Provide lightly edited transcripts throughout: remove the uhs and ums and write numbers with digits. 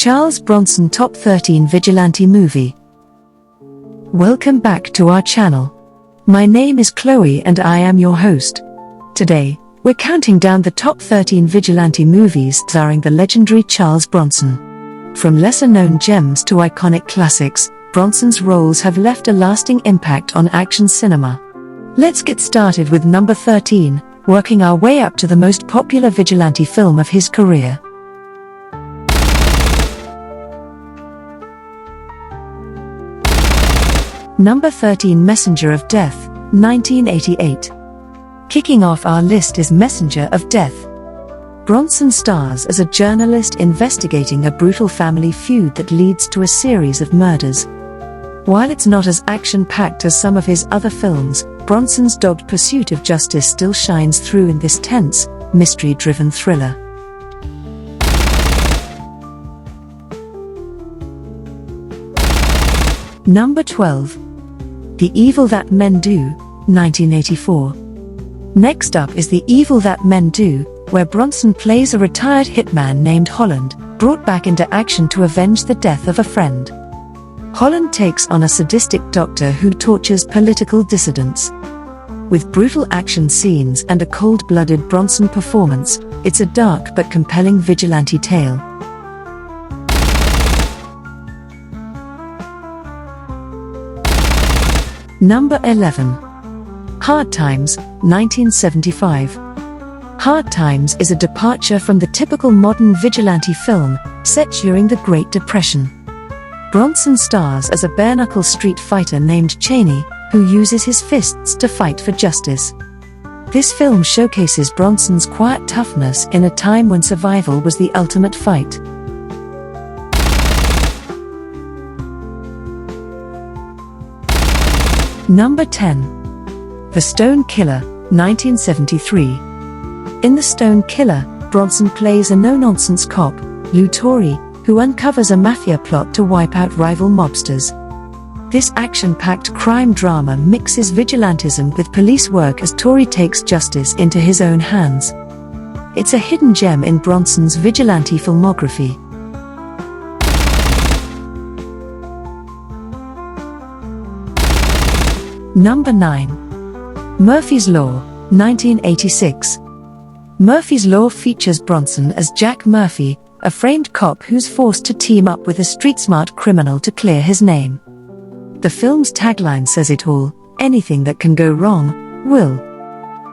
Charles Bronson Top 13 Vigilante Movie. Welcome back to our channel. My name is Chloe and I am your host. Today, we're counting down the top 13 Vigilante movies starring the legendary Charles Bronson. From lesser-known gems to iconic classics, Bronson's roles have left a lasting impact on action cinema. Let's get started with number 13, working our way up to the most popular vigilante film of his career. Number 13, Messenger of Death, 1988. Kicking off our list is Messenger of Death. Bronson stars as a journalist investigating a brutal family feud that leads to a series of murders. While it's not as action-packed as some of his other films, Bronson's dogged pursuit of justice still shines through in this tense, mystery-driven thriller. Number 12. The Evil That Men Do, 1984. Next up is The Evil That Men Do, where Bronson plays a retired hitman named Holland, brought back into action to avenge the death of a friend. Holland takes on a sadistic doctor who tortures political dissidents. With brutal action scenes and a cold-blooded Bronson performance, it's a dark but compelling vigilante tale. Number 11. Hard Times, 1975. Hard Times is a departure from the typical modern vigilante film, set during the Great Depression. Bronson stars as a bare-knuckle street fighter named Cheney, who uses his fists to fight for justice. This film showcases Bronson's quiet toughness in a time when survival was the ultimate fight. Number 10. The Stone Killer, 1973. In The Stone Killer, Bronson plays a no-nonsense cop, Lou Torrey, who uncovers a mafia plot to wipe out rival mobsters. This action-packed crime drama mixes vigilantism with police work as Torrey takes justice into his own hands. It's a hidden gem in Bronson's vigilante filmography. Number 9. Murphy's Law, 1986. Murphy's Law features Bronson as Jack Murphy, a framed cop who's forced to team up with a street-smart criminal to clear his name. The film's tagline says it all: anything that can go wrong, will.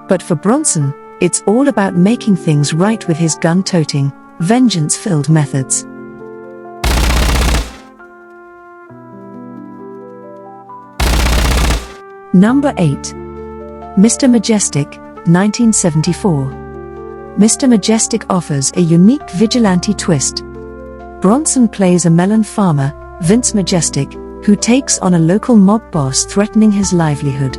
But for Bronson, it's all about making things right with his gun-toting, vengeance-filled methods. Number 8. Mr. Majestic, 1974. Mr. Majestic offers a unique vigilante twist. Bronson plays a melon farmer, Vince Majestic, who takes on a local mob boss threatening his livelihood.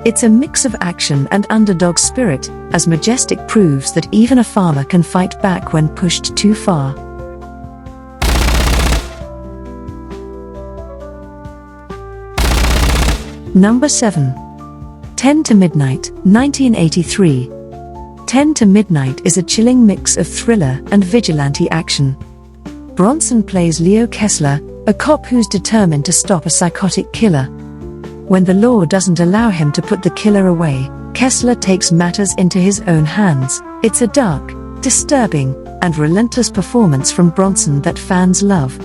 It's a mix of action and underdog spirit, as Majestic proves that even a farmer can fight back when pushed too far. Number 7. 10 to Midnight, 1983. 10 to Midnight is a chilling mix of thriller and vigilante action. Bronson plays Leo Kessler, a cop who's determined to stop a psychotic killer. When the law doesn't allow him to put the killer away, Kessler takes matters into his own hands. It's a dark, disturbing, and relentless performance from Bronson that fans love.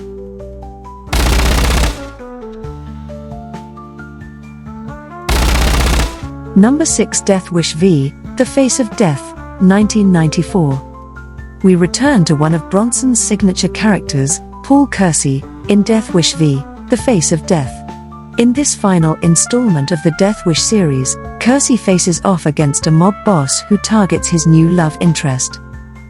Number 6. Death Wish v. The Face of Death, 1994. We return to one of Bronson's signature characters, Paul Kersey, in Death Wish v. The Face of Death. In this final installment of the Death Wish series, Kersey faces off against a mob boss who targets his new love interest.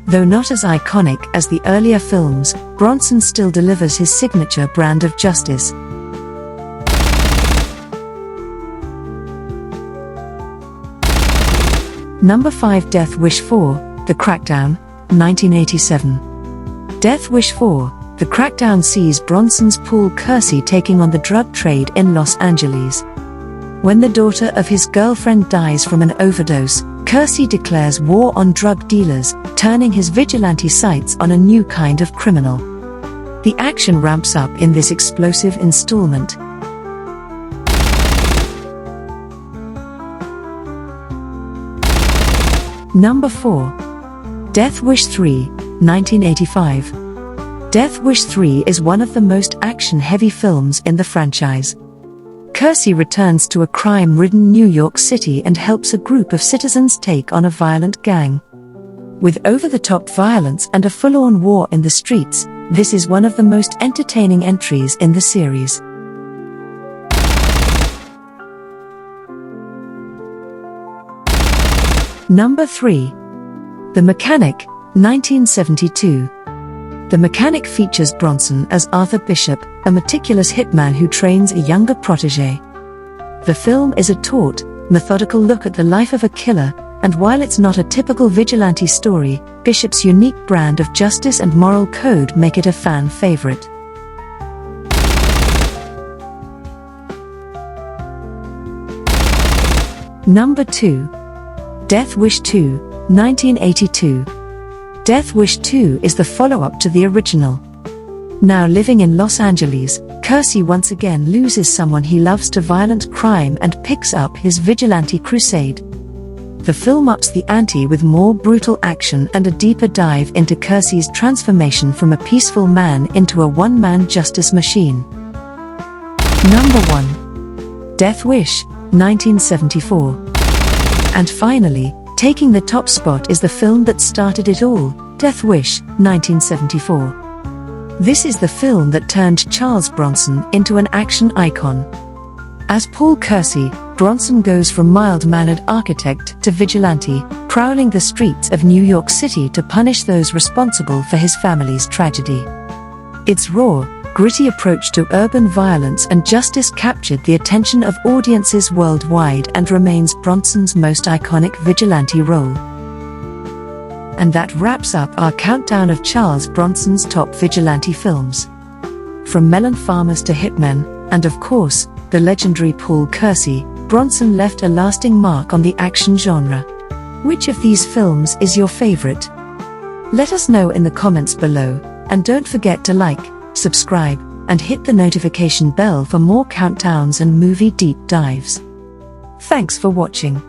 Though not as iconic as the earlier films, Bronson still delivers his signature brand of justice. Number 5. Death Wish 4, The Crackdown, 1987. Death Wish 4, The Crackdown sees Bronson's Paul Kersey taking on the drug trade in Los Angeles. When the daughter of his girlfriend dies from an overdose, Kersey declares war on drug dealers, turning his vigilante sights on a new kind of criminal. The action ramps up in this explosive installment. Number 4. Death Wish 3, 1985. Death Wish 3 is one of the most action-heavy films in the franchise. Kirsey returns to a crime-ridden New York City and helps a group of citizens take on a violent gang. With over-the-top violence and a full-on war in the streets, this is one of the most entertaining entries in the series. Number 3. The Mechanic, 1972. The Mechanic features Bronson as Arthur Bishop, a meticulous hitman who trains a younger protege. The film is a taut, methodical look at the life of a killer, and while it's not a typical vigilante story, Bishop's unique brand of justice and moral code make it a fan favorite. Number 2. Death Wish 2, 1982. Death Wish 2 is the follow-up to the original. Now living in Los Angeles, Kirsey once again loses someone he loves to violent crime and picks up his vigilante crusade. The film ups the ante with more brutal action and a deeper dive into Kirsey's transformation from a peaceful man into a one-man justice machine. Number 1. Death Wish, 1974. And finally, taking the top spot is the film that started it all, Death Wish, 1974. This is the film that turned Charles Bronson into an action icon. As Paul Kersey, Bronson goes from mild-mannered architect to vigilante, prowling the streets of New York City to punish those responsible for his family's tragedy. Its raw, gritty approach to urban violence and justice captured the attention of audiences worldwide and remains Bronson's most iconic vigilante role. And that wraps up our countdown of Charles Bronson's top vigilante films. From melon farmers to hitmen, and of course, the legendary Paul Kersey, Bronson left a lasting mark on the action genre. Which of these films is your favorite? Let us know in the comments below, and don't forget to like, subscribe, and hit the notification bell for more countdowns and movie deep dives. Thanks for watching.